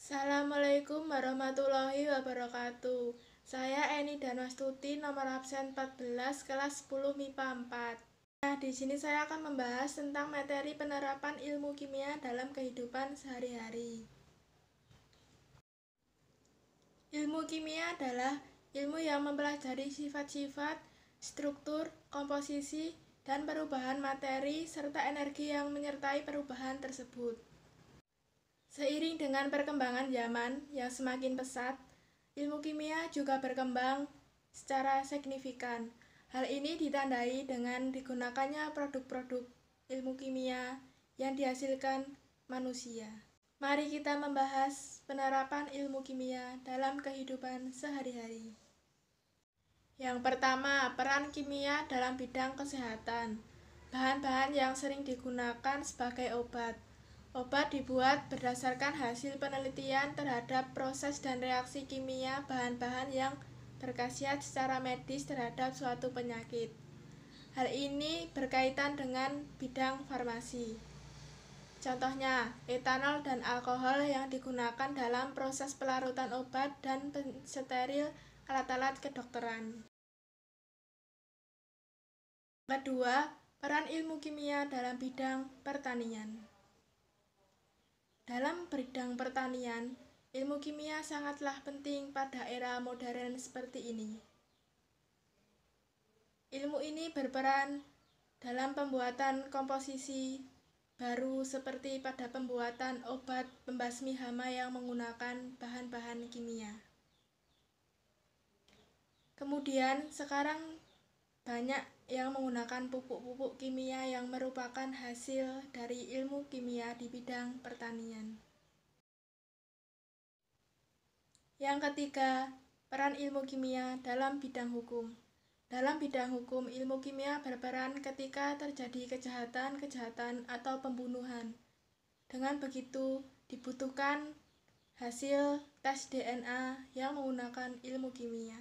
Assalamualaikum warahmatullahi wabarakatuh. Saya Eni Danwastuti, nomor absen 14, kelas 10 MIPA 4. Nah, di sini saya akan membahas tentang materi penerapan ilmu kimia dalam kehidupan sehari-hari. Ilmu kimia adalah ilmu yang mempelajari sifat-sifat, struktur, komposisi, dan perubahan materi serta energi yang menyertai perubahan tersebut. Seiring dengan perkembangan zaman yang semakin pesat, ilmu kimia juga berkembang secara signifikan. Hal ini ditandai dengan digunakannya produk-produk ilmu kimia yang dihasilkan manusia. Mari kita membahas penerapan ilmu kimia dalam kehidupan sehari-hari. Yang pertama, peran kimia dalam bidang kesehatan. Bahan-bahan yang sering digunakan sebagai obat. Obat dibuat berdasarkan hasil penelitian terhadap proses dan reaksi kimia bahan-bahan yang berkhasiat secara medis terhadap suatu penyakit. Hal ini berkaitan dengan bidang farmasi. Contohnya, etanol dan alkohol yang digunakan dalam proses pelarutan obat dan pensteril alat-alat kedokteran. Kedua, peran ilmu kimia dalam bidang pertanian. Dalam bidang pertanian, ilmu kimia sangatlah penting pada era modern seperti ini. Ilmu ini berperan dalam pembuatan komposisi baru seperti pada pembuatan obat pembasmi hama yang menggunakan bahan-bahan kimia. Kemudian sekarang banyak yang menggunakan pupuk-pupuk kimia yang merupakan hasil dari ilmu kimia di bidang pertanian. Yang ketiga, peran ilmu kimia dalam bidang hukum. Dalam bidang hukum, ilmu kimia berperan ketika terjadi kejahatan atau pembunuhan. Dengan begitu, dibutuhkan hasil tes DNA yang menggunakan ilmu kimia.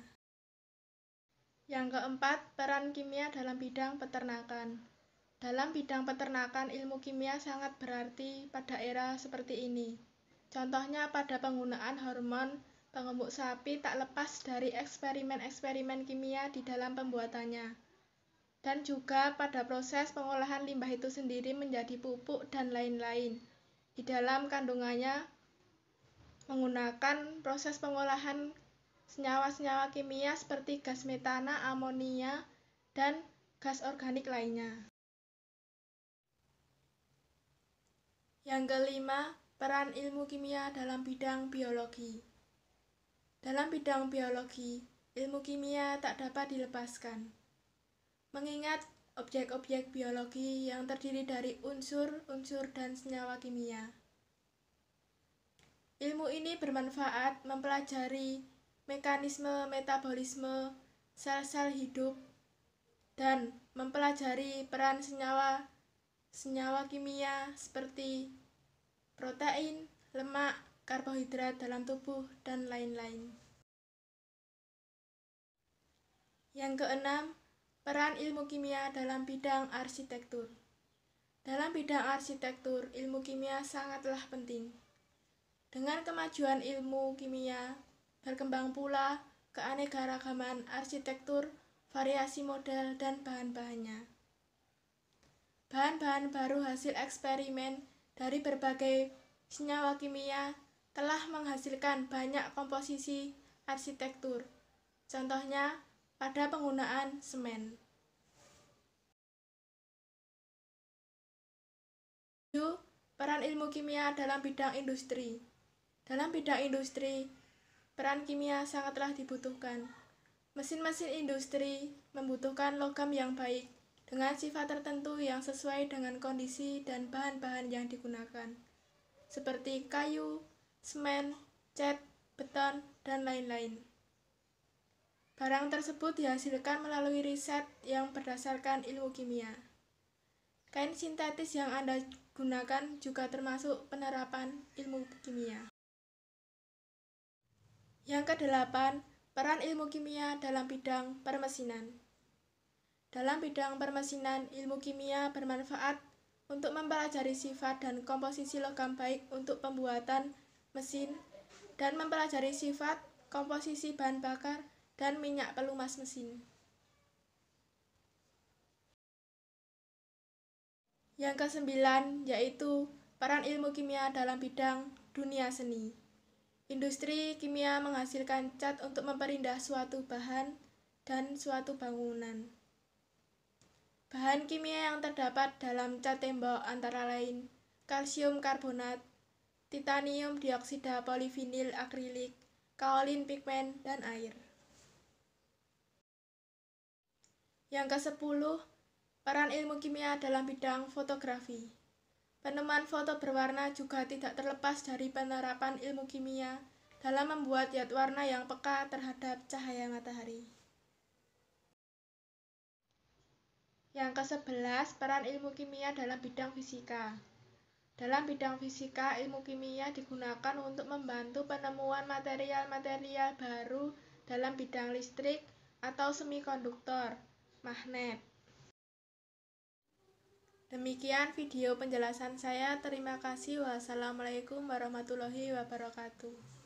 Yang keempat, peran kimia dalam bidang peternakan. Dalam bidang peternakan, ilmu kimia sangat berarti pada era seperti ini. Contohnya pada penggunaan hormon pengemuk sapi tak lepas dari eksperimen-eksperimen kimia di dalam pembuatannya. Dan juga pada proses pengolahan limbah itu sendiri menjadi pupuk dan lain-lain. Di dalam kandungannya menggunakan proses pengolahan senyawa-senyawa kimia seperti gas metana, amonia, dan gas organik lainnya. Yang kelima, peran ilmu kimia dalam bidang biologi. Dalam bidang biologi, ilmu kimia tak dapat dilepaskan. Mengingat objek-objek biologi yang terdiri dari unsur-unsur dan senyawa kimia. Ilmu ini bermanfaat mempelajari mekanisme metabolisme sel-sel hidup dan mempelajari peran senyawa kimia seperti protein, lemak, karbohidrat dalam tubuh, dan lain-lain. Yang keenam, peran ilmu kimia dalam bidang arsitektur. Dalam bidang arsitektur, ilmu kimia sangatlah penting. Dengan kemajuan ilmu kimia, berkembang pula keanekaragaman arsitektur, variasi model, dan bahan-bahannya. Bahan-bahan baru hasil eksperimen dari berbagai senyawa kimia telah menghasilkan banyak komposisi arsitektur. Contohnya pada penggunaan semen. Peran ilmu kimia dalam bidang industri. Dalam bidang industri, peran kimia sangatlah dibutuhkan. Mesin-mesin industri membutuhkan logam yang baik dengan sifat tertentu yang sesuai dengan kondisi dan bahan-bahan yang digunakan, seperti kayu, semen, cat, beton, dan lain-lain. Barang tersebut dihasilkan melalui riset yang berdasarkan ilmu kimia. Kain sintetis yang Anda gunakan juga termasuk penerapan ilmu kimia. Yang kedelapan, peran ilmu kimia dalam bidang permesinan. Dalam bidang permesinan, ilmu kimia bermanfaat untuk mempelajari sifat dan komposisi logam baik untuk pembuatan mesin dan mempelajari sifat, komposisi bahan bakar, dan minyak pelumas mesin. Yang kesembilan yaitu peran ilmu kimia dalam bidang dunia seni. Industri kimia menghasilkan cat untuk memperindah suatu bahan dan suatu bangunan. Bahan kimia yang terdapat dalam cat tembok antara lain kalsium karbonat, titanium dioksida polivinil akrilik, kaolin pigmen, dan air. Yang ke-10, peran ilmu kimia dalam bidang fotografi. Penemuan foto berwarna juga tidak terlepas dari penerapan ilmu kimia dalam membuat zat warna yang peka terhadap cahaya matahari. Yang ke-11, peran ilmu kimia dalam bidang fisika. Dalam bidang fisika, ilmu kimia digunakan untuk membantu penemuan material-material baru dalam bidang listrik atau semikonduktor, magnet. Demikian video penjelasan saya. Terima kasih. Wassalamualaikum warahmatullahi wabarakatuh.